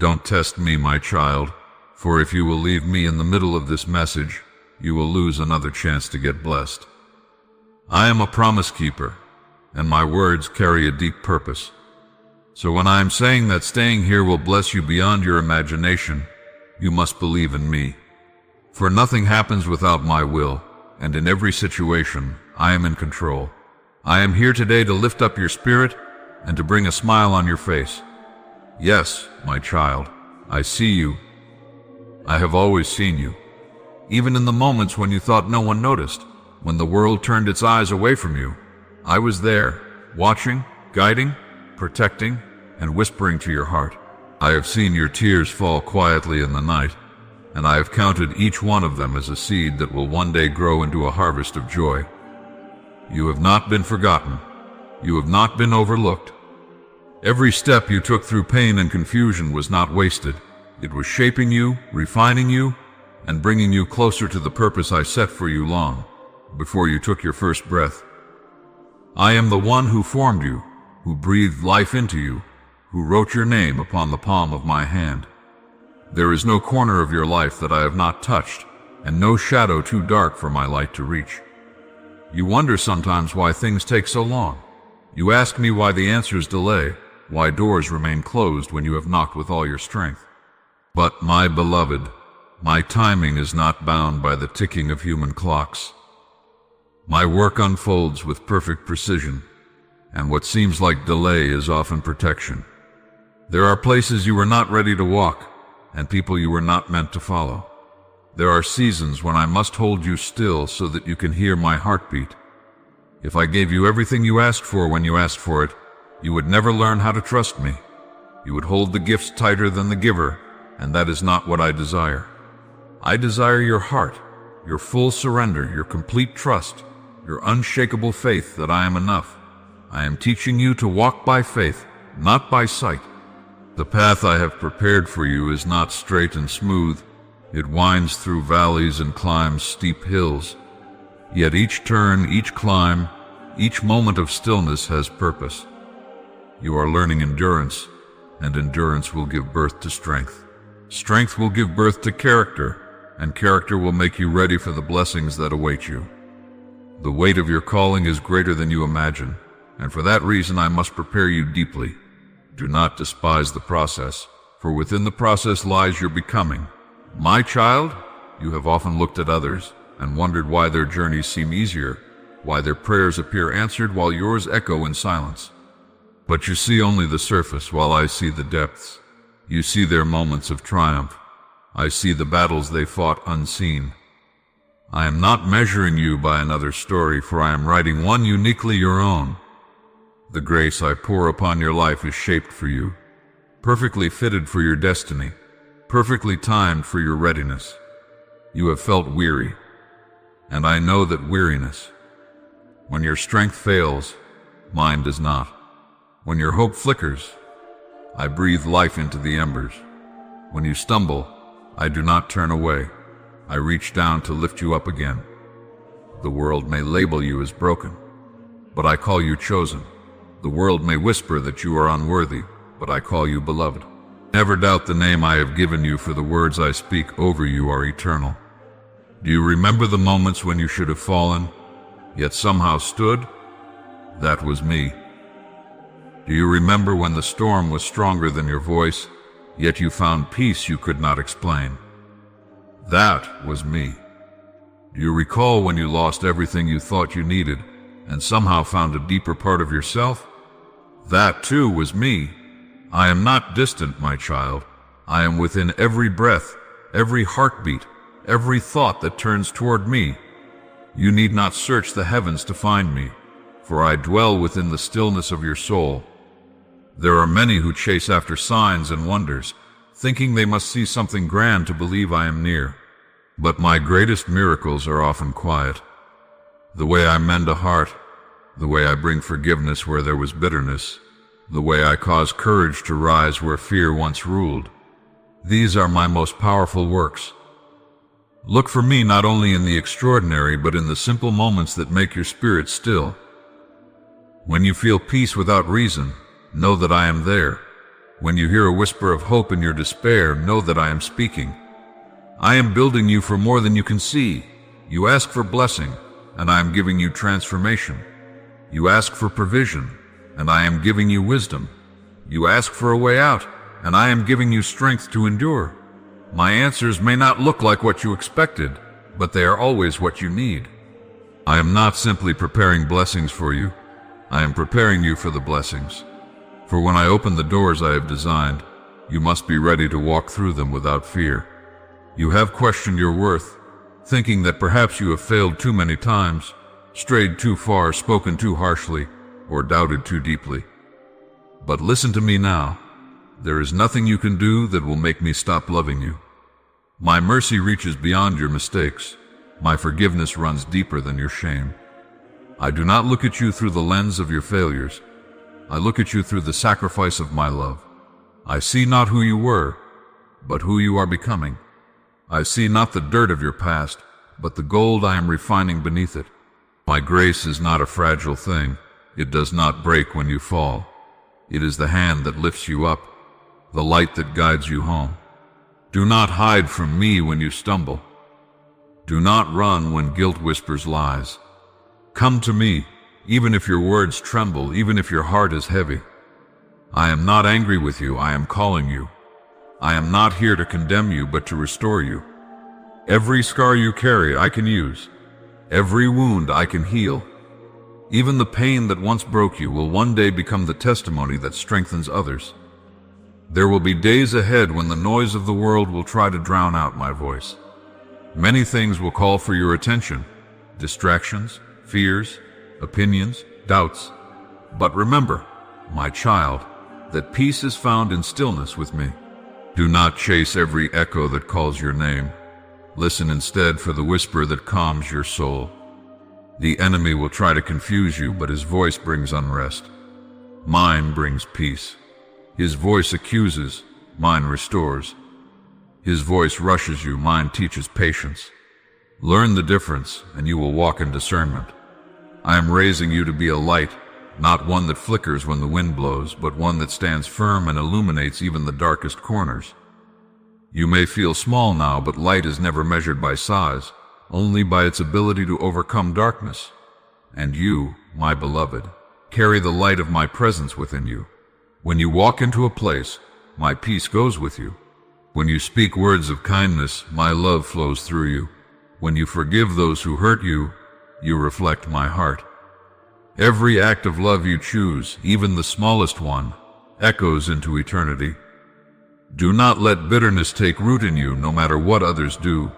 Don't test me, my child, for if you will leave me in the middle of this message, you will lose another chance to get blessed. I am a promise keeper, and my words carry a deep purpose. So when I am saying that staying here will bless you beyond your imagination, you must believe in me. For nothing happens without my will, and in every situation, I am in control. I am here today to lift up your spirit and to bring a smile on your face. Yes, my child, I see you. I have always seen you. Even in the moments when you thought no one noticed, when the world turned its eyes away from you, I was there, watching, guiding, protecting, and whispering to your heart. I have seen your tears fall quietly in the night, and I have counted each one of them as a seed that will one day grow into a harvest of joy. You have not been forgotten. You have not been overlooked. Every step you took through pain and confusion was not wasted. It was shaping you, refining you, and bringing you closer to the purpose I set for you long before you took your first breath. I am the one who formed you, who breathed life into you, who wrote your name upon the palm of my hand. There is no corner of your life that I have not touched, and no shadow too dark for my light to reach. You wonder sometimes why things take so long. You ask me why the answers delay, why doors remain closed when you have knocked with all your strength. But, my beloved, my timing is not bound by the ticking of human clocks. My work unfolds with perfect precision, and what seems like delay is often protection. There are places you were not ready to walk, and people you were not meant to follow. There are seasons when I must hold you still so that you can hear my heartbeat. If I gave you everything you asked for when you asked for it, you would never learn how to trust me. You would hold the gifts tighter than the giver, and that is not what I desire. I desire your heart, your full surrender, your complete trust, your unshakable faith that I am enough. I am teaching you to walk by faith, not by sight. The path I have prepared for you is not straight and smooth. It winds through valleys and climbs steep hills. Yet each turn, each climb, each moment of stillness has purpose. You are learning endurance, and endurance will give birth to strength. Strength will give birth to character, and character will make you ready for the blessings that await you. The weight of your calling is greater than you imagine, and for that reason I must prepare you deeply. Do not despise the process, for within the process lies your becoming. My child, you have often looked at others and wondered why their journeys seem easier, why their prayers appear answered while yours echo in silence. But you see only the surface while I see the depths. You see their moments of triumph. I see the battles they fought unseen. I am not measuring you by another story, for I am writing one uniquely your own. The grace I pour upon your life is shaped for you, perfectly fitted for your destiny, perfectly timed for your readiness. You have felt weary, and I know that weariness, when your strength fails, mine does not. When your hope flickers, I breathe life into the embers. When you stumble, I do not turn away. I reach down to lift you up again. The world may label you as broken, but I call you chosen. The world may whisper that you are unworthy, but I call you beloved. Never doubt the name I have given you, for the words I speak over you are eternal. Do you remember the moments when you should have fallen, yet somehow stood? That was me. Do you remember when the storm was stronger than your voice, yet you found peace you could not explain? That was me. Do you recall when you lost everything you thought you needed, and somehow found a deeper part of yourself? That too was me. I am not distant, my child. I am within every breath, every heartbeat, every thought that turns toward me. You need not search the heavens to find me, for I dwell within the stillness of your soul. There are many who chase after signs and wonders, thinking they must see something grand to believe I am near. But my greatest miracles are often quiet. The way I mend a heart, the way I bring forgiveness where there was bitterness, the way I cause courage to rise where fear once ruled. These are my most powerful works. Look for me not only in the extraordinary, but in the simple moments that make your spirit still. When you feel peace without reason, know that I am there. When you hear a whisper of hope in your despair, know that I am speaking. I am building you for more than you can see. You ask for blessing, and I am giving you transformation. You ask for provision, and I am giving you wisdom. You ask for a way out, and I am giving you strength to endure. My answers may not look like what you expected, but they are always what you need. I am not simply preparing blessings for you. I am preparing you for the blessings. For when I open the doors I have designed, you must be ready to walk through them without fear. You have questioned your worth, thinking that perhaps you have failed too many times, strayed too far, spoken too harshly, or doubted too deeply. But listen to me now. There is nothing you can do that will make me stop loving you. My mercy reaches beyond your mistakes. My forgiveness runs deeper than your shame. I do not look at you through the lens of your failures. I look at you through the sacrifice of my love. I see not who you were, but who you are becoming. I see not the dirt of your past, but the gold I am refining beneath it. My grace is not a fragile thing. It does not break when you fall. It is the hand that lifts you up, the light that guides you home. Do not hide from me when you stumble. Do not run when guilt whispers lies. Come to me, even if your words tremble, even if your heart is heavy. I am not angry with you, I am calling you. I am not here to condemn you, but to restore you. Every scar you carry I can use. Every wound I can heal. Even the pain that once broke you will one day become the testimony that strengthens others. There will be days ahead when the noise of the world will try to drown out my voice. Many things will call for your attention: distractions, fears, opinions, doubts. But remember, my child, that peace is found in stillness with me. Do not chase every echo that calls your name. Listen instead for the whisper that calms your soul. The enemy will try to confuse you, but his voice brings unrest. Mine brings peace. His voice accuses, mine restores. His voice rushes you, mine teaches patience. Learn the difference, and you will walk in discernment. I am raising you to be a light, not one that flickers when the wind blows, but one that stands firm and illuminates even the darkest corners. You may feel small now, but light is never measured by size, only by its ability to overcome darkness. And you, my beloved, carry the light of my presence within you. When you walk into a place, my peace goes with you. When you speak words of kindness, my love flows through you. When you forgive those who hurt you, you reflect my heart. Every act of love you choose, even the smallest one, echoes into eternity. Do not let bitterness take root in you, no matter what others do.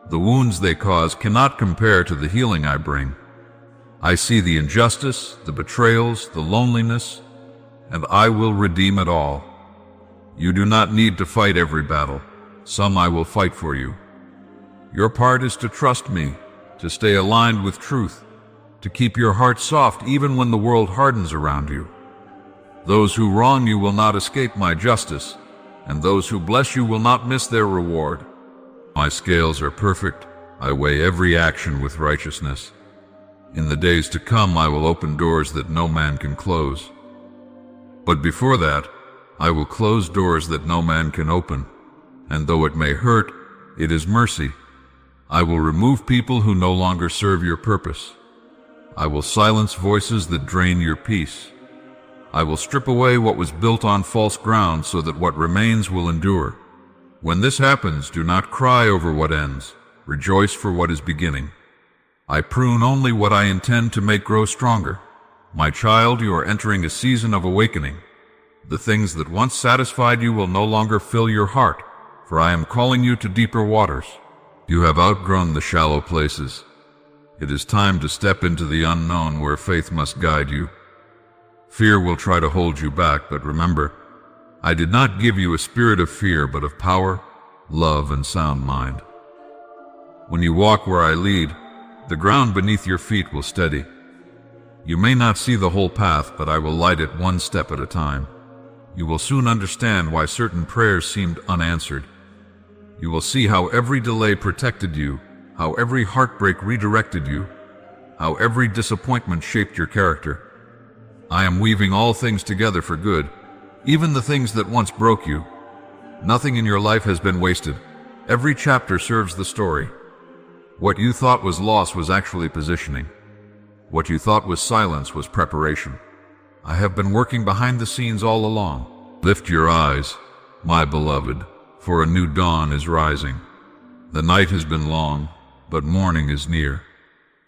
The wounds they cause cannot compare to the healing I bring. I see the injustice, the betrayals, the loneliness, and I will redeem it all. You do not need to fight every battle. Some I will fight for you. Your part is to trust me, to stay aligned with truth, to keep your heart soft even when the world hardens around you. Those who wrong you will not escape my justice, and those who bless you will not miss their reward. My scales are perfect. I weigh every action with righteousness. In the days to come I will open doors that no man can close. But before that, I will close doors that no man can open, and though it may hurt, it is mercy. I will remove people who no longer serve your purpose. I will silence voices that drain your peace. I will strip away what was built on false ground so that what remains will endure. When this happens, do not cry over what ends. Rejoice for what is beginning. I prune only what I intend to make grow stronger. My child, you are entering a season of awakening. The things that once satisfied you will no longer fill your heart, for I am calling you to deeper waters. You have outgrown the shallow places. It is time to step into the unknown where faith must guide you. Fear will try to hold you back, but remember, I did not give you a spirit of fear, but of power, love, and sound mind. When you walk where I lead, the ground beneath your feet will steady. You may not see the whole path, but I will light it one step at a time. You will soon understand why certain prayers seemed unanswered. You will see how every delay protected you, how every heartbreak redirected you, how every disappointment shaped your character. I am weaving all things together for good, even the things that once broke you. Nothing in your life has been wasted. Every chapter serves the story. What you thought was loss was actually positioning. What you thought was silence was preparation. I have been working behind the scenes all along. Lift your eyes, my beloved, for a new dawn is rising. The night has been long, but morning is near.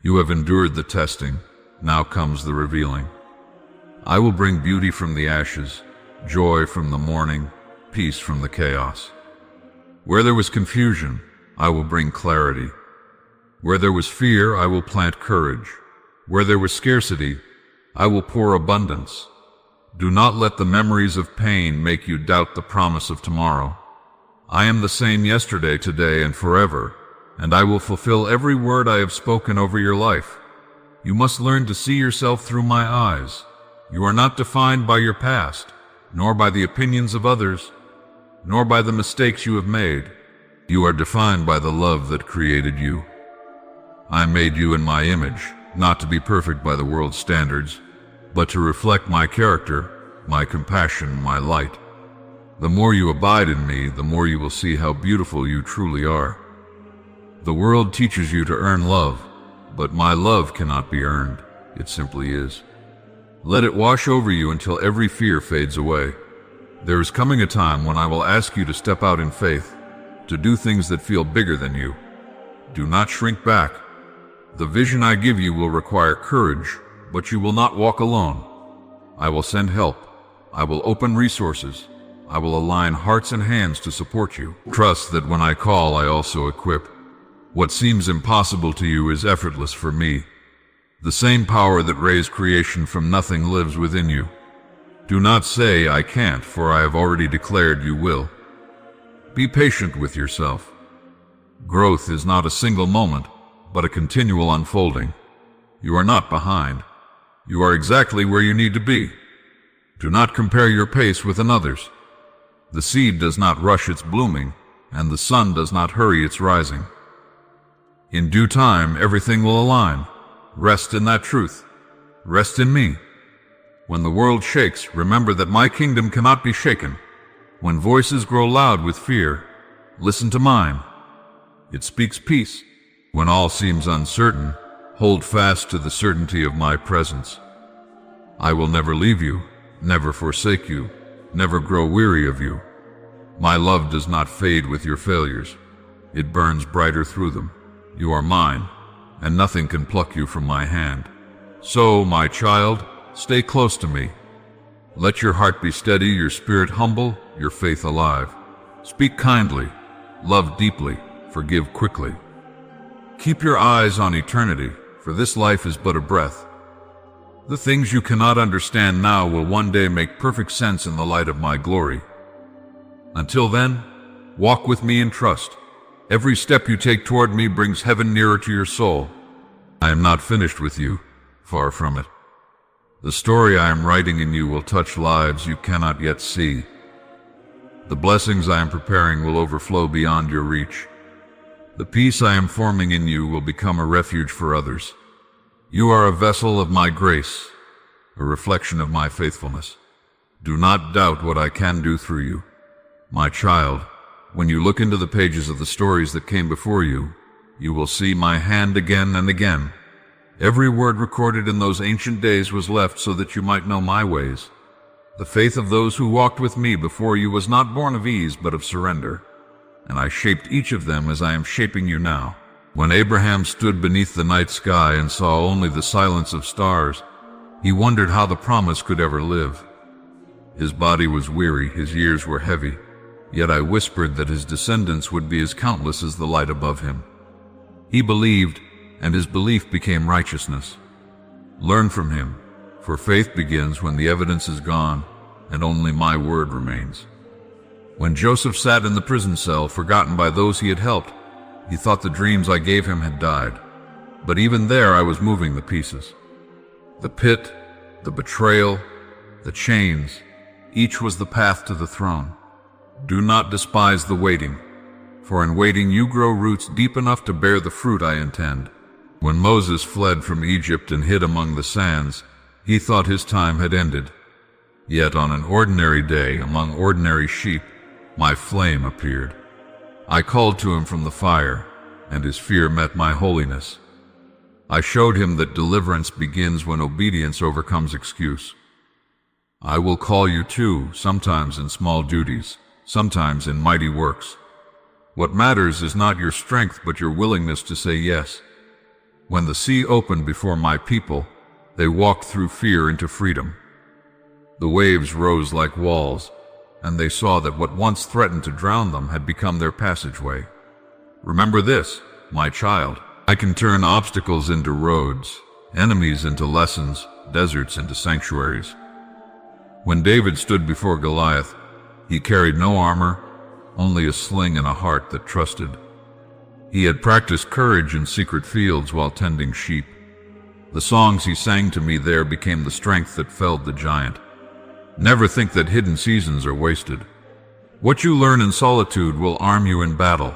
You have endured the testing, now comes the revealing. I will bring beauty from the ashes, joy from the mourning, peace from the chaos. Where there was confusion, I will bring clarity. Where there was fear, I will plant courage. Where there was scarcity, I will pour abundance. Do not let the memories of pain make you doubt the promise of tomorrow. I am the same yesterday, today, and forever, and I will fulfill every word I have spoken over your life. You must learn to see yourself through my eyes. You are not defined by your past, nor by the opinions of others, nor by the mistakes you have made. You are defined by the love that created you. I made you in my image, not to be perfect by the world's standards, but to reflect my character, my compassion, my light. The more you abide in me, the more you will see how beautiful you truly are. The world teaches you to earn love, but my love cannot be earned. It simply is. Let it wash over you until every fear fades away. There is coming a time when I will ask you to step out in faith, to do things that feel bigger than you. Do not shrink back. The vision I give you will require courage, but you will not walk alone. I will send help. I will open resources. I will align hearts and hands to support you. Trust that when I call, I also equip. What seems impossible to you is effortless for me. The same power that raised creation from nothing lives within you. Do not say, I can't, for I have already declared you will. Be patient with yourself. Growth is not a single moment, but a continual unfolding. You are not behind. You are exactly where you need to be. Do not compare your pace with another's. The seed does not rush its blooming, and the sun does not hurry its rising. In due time, everything will align. Rest in that truth. Rest in me. When the world shakes, remember that my kingdom cannot be shaken. When voices grow loud with fear, listen to mine. It speaks peace. When all seems uncertain, hold fast to the certainty of my presence. I will never leave you, never forsake you, never grow weary of you. My love does not fade with your failures. It burns brighter through them. You are mine, and nothing can pluck you from my hand. So, my child, stay close to me. Let your heart be steady, your spirit humble, your faith alive. Speak kindly, love deeply, forgive quickly. Keep your eyes on eternity, for this life is but a breath. The things you cannot understand now will one day make perfect sense in the light of my glory. Until then, walk with me in trust. Every step you take toward me brings heaven nearer to your soul. I am not finished with you, far from it. The story I am writing in you will touch lives you cannot yet see. The blessings I am preparing will overflow beyond your reach. The peace I am forming in you will become a refuge for others. You are a vessel of my grace, a reflection of my faithfulness. Do not doubt what I can do through you. My child, when you look into the pages of the stories that came before you, you will see my hand again and again. Every word recorded in those ancient days was left so that you might know my ways. The faith of those who walked with me before you was not born of ease but of surrender, and I shaped each of them as I am shaping you now. When Abraham stood beneath the night sky and saw only the silence of stars, he wondered how the promise could ever live. His body was weary, his years were heavy, yet I whispered that his descendants would be as countless as the light above him. He believed, and his belief became righteousness. Learn from him, for faith begins when the evidence is gone and only my word remains. When Joseph sat in the prison cell, forgotten by those he had helped, he thought the dreams I gave him had died. But even there I was moving the pieces. The pit, the betrayal, the chains, each was the path to the throne. Do not despise the waiting, for in waiting you grow roots deep enough to bear the fruit I intend. When Moses fled from Egypt and hid among the sands, he thought his time had ended. Yet on an ordinary day, among ordinary sheep, my flame appeared. I called to him from the fire, and his fear met my holiness. I showed him that deliverance begins when obedience overcomes excuse. I will call you too, sometimes in small duties, sometimes in mighty works. What matters is not your strength, but your willingness to say yes. When the sea opened before my people, they walked through fear into freedom. The waves rose like walls, and they saw that what once threatened to drown them had become their passageway. Remember this, my child. I can turn obstacles into roads, enemies into lessons, deserts into sanctuaries. When David stood before Goliath, he carried no armor, only a sling and a heart that trusted. He had practiced courage in secret fields while tending sheep. The songs he sang to me there became the strength that felled the giant. Never think that hidden seasons are wasted. What you learn in solitude will arm you in battle.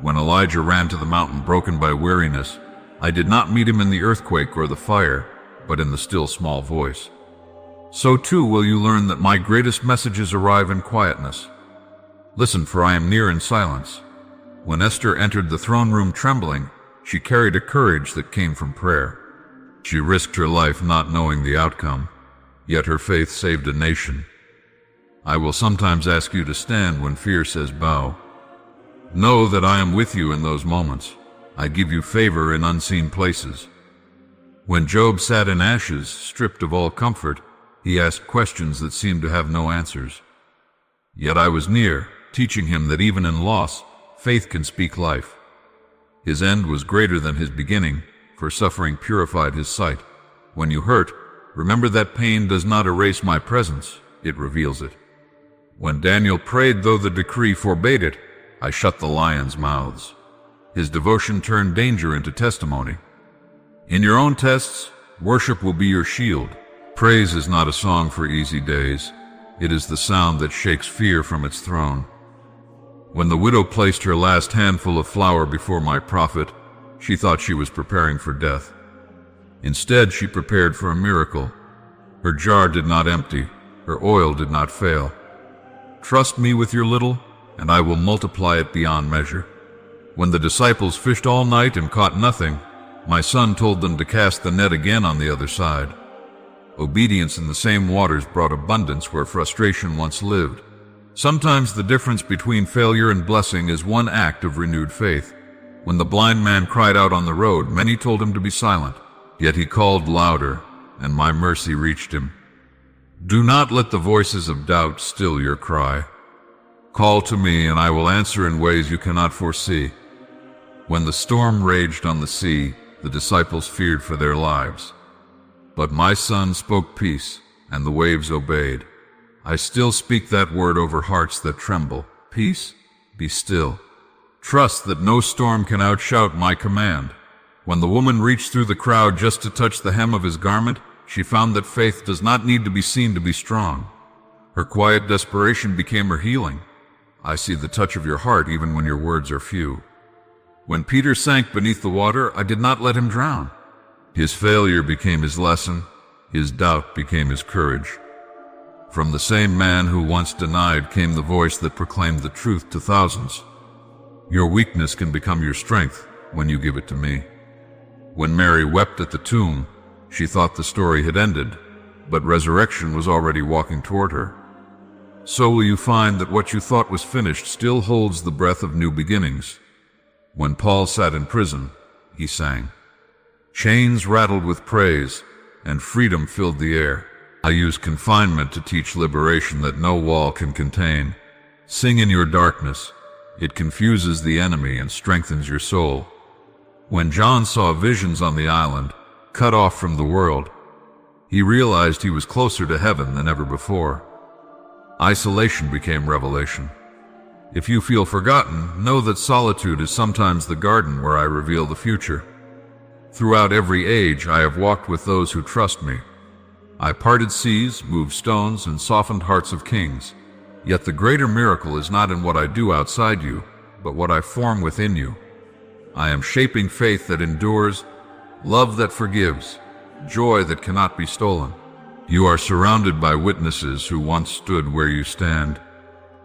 When Elijah ran to the mountain broken by weariness, I did not meet him in the earthquake or the fire, but in the still small voice. So too will you learn that my greatest messages arrive in quietness. Listen, for I am near in silence. When Esther entered the throne room trembling, she carried a courage that came from prayer. She risked her life not knowing the outcome, yet her faith saved a nation. I will sometimes ask you to stand when fear says bow. Know that I am with you in those moments. I give you favor in unseen places. When Job sat in ashes, stripped of all comfort, he asked questions that seemed to have no answers. Yet I was near, teaching him that even in loss, faith can speak life. His end was greater than his beginning, for suffering purified his sight. When you hurt, remember that pain does not erase my presence, it reveals it. When Daniel prayed, though the decree forbade it, I shut the lions' mouths. His devotion turned danger into testimony. In your own tests, worship will be your shield. Praise is not a song for easy days. It is the sound that shakes fear from its throne. When the widow placed her last handful of flour before my prophet, she thought she was preparing for death. Instead, she prepared for a miracle. Her jar did not empty, her oil did not fail. Trust me with your little, and I will multiply it beyond measure. When the disciples fished all night and caught nothing, my son told them to cast the net again on the other side. Obedience in the same waters brought abundance where frustration once lived. Sometimes the difference between failure and blessing is one act of renewed faith. When the blind man cried out on the road, many told him to be silent. Yet he called louder, and my mercy reached him. Do not let the voices of doubt still your cry. Call to me, and I will answer in ways you cannot foresee. When the storm raged on the sea, the disciples feared for their lives. But my son spoke peace, and the waves obeyed. I still speak that word over hearts that tremble. Peace, be still. Trust that no storm can outshout my command. When the woman reached through the crowd just to touch the hem of his garment, she found that faith does not need to be seen to be strong. Her quiet desperation became her healing. I see the touch of your heart even when your words are few. When Peter sank beneath the water, I did not let him drown. His failure became his lesson. His doubt became his courage. From the same man who once denied came the voice that proclaimed the truth to thousands. Your weakness can become your strength when you give it to me. When Mary wept at the tomb, she thought the story had ended, but resurrection was already walking toward her. So will you find that what you thought was finished still holds the breath of new beginnings. When Paul sat in prison, he sang. Chains rattled with praise, and freedom filled the air. I use confinement to teach liberation that no wall can contain. Sing in your darkness. It confuses the enemy and strengthens your soul. When John saw visions on the island, cut off from the world, he realized he was closer to heaven than ever before. Isolation became revelation. If you feel forgotten, know that solitude is sometimes the garden where I reveal the future. Throughout every age, I have walked with those who trust me. I parted seas, moved stones, and softened hearts of kings. Yet the greater miracle is not in what I do outside you, but what I form within you. I am shaping faith that endures, love that forgives, joy that cannot be stolen. You are surrounded by witnesses who once stood where you stand.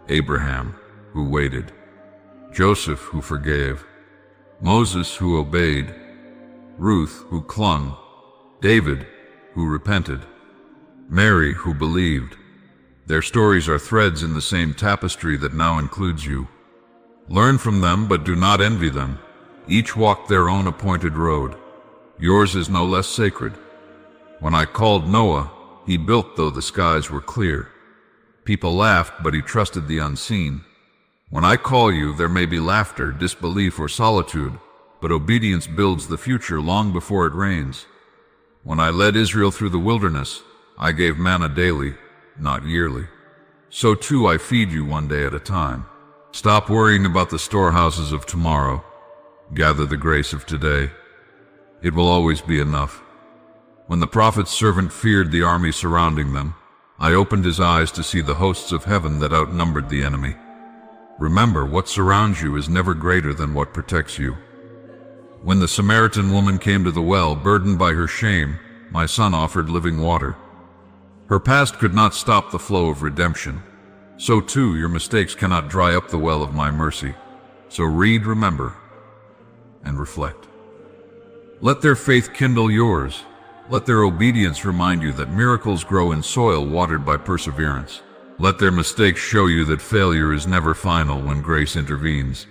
Abraham, who waited. Joseph, who forgave. Moses, who obeyed. Ruth, who clung. David, who repented. Mary, who believed. Their stories are threads in the same tapestry that now includes you. Learn from them, but do not envy them. Each walked their own appointed road. Yours is no less sacred. When I called Noah, he built though the skies were clear. People laughed, but he trusted the unseen. When I call you, there may be laughter, disbelief, or solitude, but obedience builds the future long before it rains. When I led Israel through the wilderness, I gave manna daily, not yearly. So too I feed you one day at a time. Stop worrying about the storehouses of tomorrow. Gather the grace of today. It will always be enough. When the prophet's servant feared the army surrounding them, I opened his eyes to see the hosts of heaven that outnumbered the enemy. Remember, what surrounds you is never greater than what protects you. When the Samaritan woman came to the well, burdened by her shame, my son offered living water. Her past could not stop the flow of redemption. So too, your mistakes cannot dry up the well of my mercy. So read, remember, and reflect. Let their faith kindle yours. Let their obedience remind you that miracles grow in soil watered by perseverance. Let their mistakes show you that failure is never final when grace intervenes.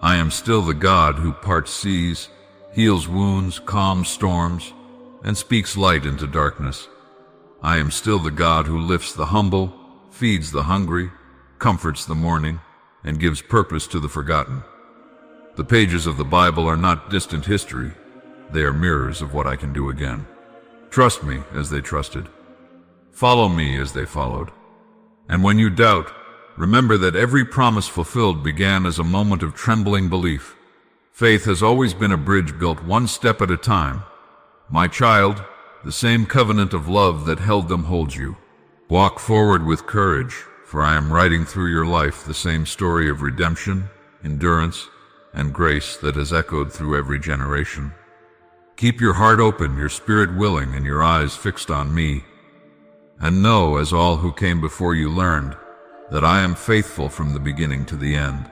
I am still the God who parts seas, heals wounds, calms storms, and speaks light into darkness. I am still the God who lifts the humble, feeds the hungry, comforts the mourning, and gives purpose to the forgotten. The pages of the Bible are not distant history. They are mirrors of what I can do again. Trust me as they trusted. Follow me as they followed. And when you doubt, remember that every promise fulfilled began as a moment of trembling belief. Faith has always been a bridge built one step at a time. My child, the same covenant of love that held them holds you. Walk forward with courage, for I am writing through your life the same story of redemption, endurance, and grace that has echoed through every generation. Keep your heart open, your spirit willing, and your eyes fixed on me. And know, as all who came before you learned, that I am faithful from the beginning to the end.